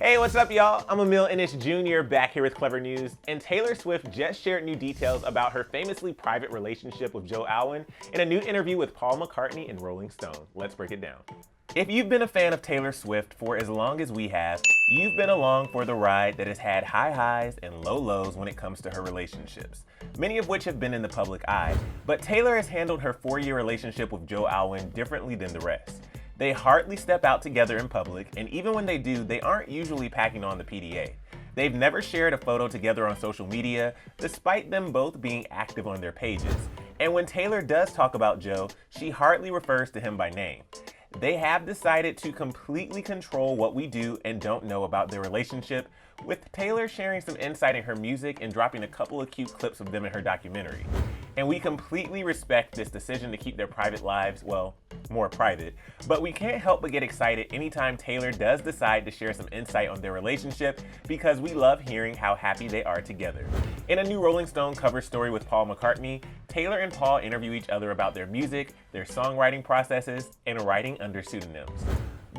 Hey, what's up, y'all? I'm Emile Ennis Jr. back here with Clevver News, and Taylor Swift just shared new details about her famously private relationship with Joe Alwyn in a new interview with Paul McCartney in Rolling Stone. Let's break it down. If you've been a fan of Taylor Swift for as long as we have, you've been along for the ride that has had high highs and low lows when it comes to her relationships, many of which have been in the public eye, but Taylor has handled her 4-year relationship with Joe Alwyn differently than the rest. They hardly step out together in public, and even when they do, they aren't usually packing on the PDA. They've never shared a photo together on social media, despite them both being active on their pages. And when Taylor does talk about Joe, she hardly refers to him by name. They have decided to completely control what we do and don't know about their relationship, with Taylor sharing some insight in her music and dropping a couple of cute clips of them in her documentary. And we completely respect this decision to keep their private lives, well, more private, but we can't help but get excited anytime Taylor does decide to share some insight on their relationship because we love hearing how happy they are together. In a new Rolling Stone cover story with Paul McCartney, Taylor and Paul interview each other about their music, their songwriting processes, and writing under pseudonyms.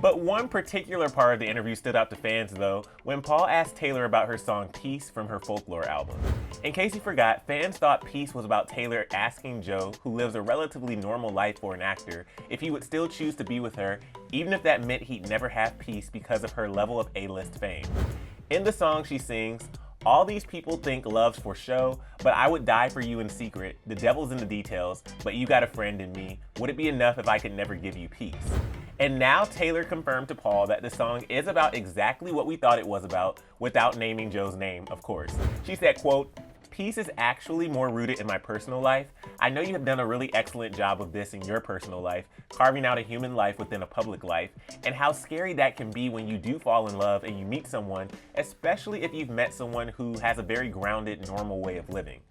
But one particular part of the interview stood out to fans though, when Paul asked Taylor about her song Peace from her Folklore album. In case you forgot, fans thought Peace was about Taylor asking Joe, who lives a relatively normal life for an actor, if he would still choose to be with her, even if that meant he'd never have peace because of her level of A-list fame. In the song she sings, "All these people think love's for show, but I would die for you in secret. The devil's in the details, but you got a friend in me. Would it be enough if I could never give you peace?" And now Taylor confirmed to Paul that the song is about exactly what we thought it was about, without naming Joe's name, of course. She said, quote, "Peace is actually more rooted in my personal life. I know you have done a really excellent job of this in your personal life, carving out a human life within a public life, and how scary that can be when you do fall in love and you meet someone, especially if you've met someone who has a very grounded, normal way of living."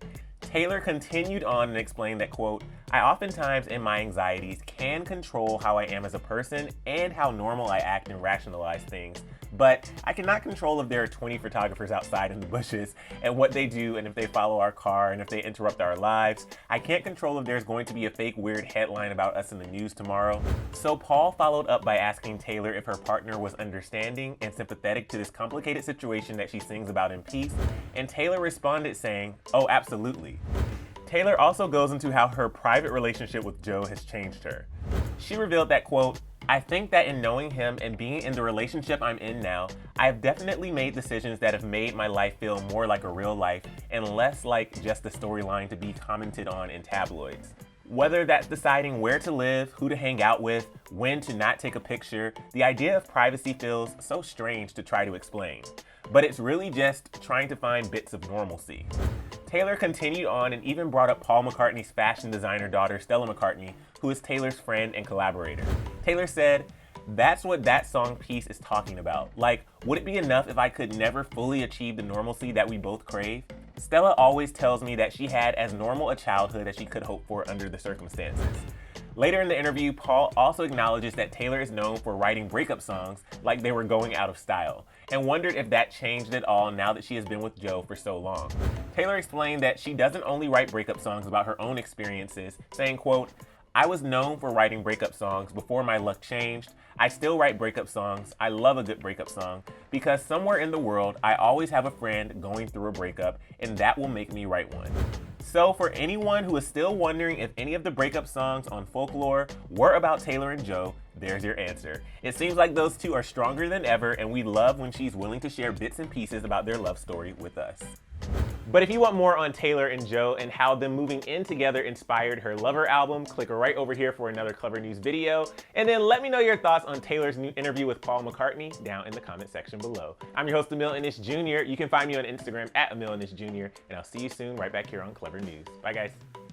Taylor continued on and explained that, quote, "I oftentimes in my anxieties can control how I am as a person and how normal I act and rationalize things, but I cannot control if there are 20 photographers outside in the bushes and what they do and if they follow our car and if they interrupt our lives. I can't control if there's going to be a fake weird headline about us in the news tomorrow." So Paul followed up by asking Taylor if her partner was understanding and sympathetic to this complicated situation that she sings about in Peace, and Taylor responded saying, "Oh, absolutely." Taylor also goes into how her private relationship with Joe has changed her. She revealed that, quote, "I think that in knowing him and being in the relationship I'm in now, I have definitely made decisions that have made my life feel more like a real life and less like just a storyline to be commented on in tabloids. Whether that's deciding where to live, who to hang out with, when to not take a picture, the idea of privacy feels so strange to try to explain. But it's really just trying to find bits of normalcy." Taylor continued on and even brought up Paul McCartney's fashion designer daughter, Stella McCartney, who is Taylor's friend and collaborator. Taylor said, "That's what that song Peace is talking about. Like, would it be enough if I could never fully achieve the normalcy that we both crave? Stella always tells me that she had as normal a childhood as she could hope for under the circumstances." Later in the interview, Paul also acknowledges that Taylor is known for writing breakup songs like they were going out of style, and wondered if that changed at all now that she has been with Joe for so long. Taylor explained that she doesn't only write breakup songs about her own experiences, saying, quote, "I was known for writing breakup songs before my luck changed. I still write breakup songs. I love a good breakup song because somewhere in the world, I always have a friend going through a breakup, and that will make me write one." So for anyone who is still wondering if any of the breakup songs on Folklore were about Taylor and Joe, there's your answer. It seems like those two are stronger than ever, and we love when she's willing to share bits and pieces about their love story with us. But if you want more on Taylor and Joe and how them moving in together inspired her Lover album, click right over here for another Clevver News video. And then let me know your thoughts on Taylor's new interview with Paul McCartney down in the comment section below. I'm your host, Emile Ennis Jr. You can find me on Instagram at Emile Ennis Jr. And I'll see you soon right back here on Clevver News. Bye, guys.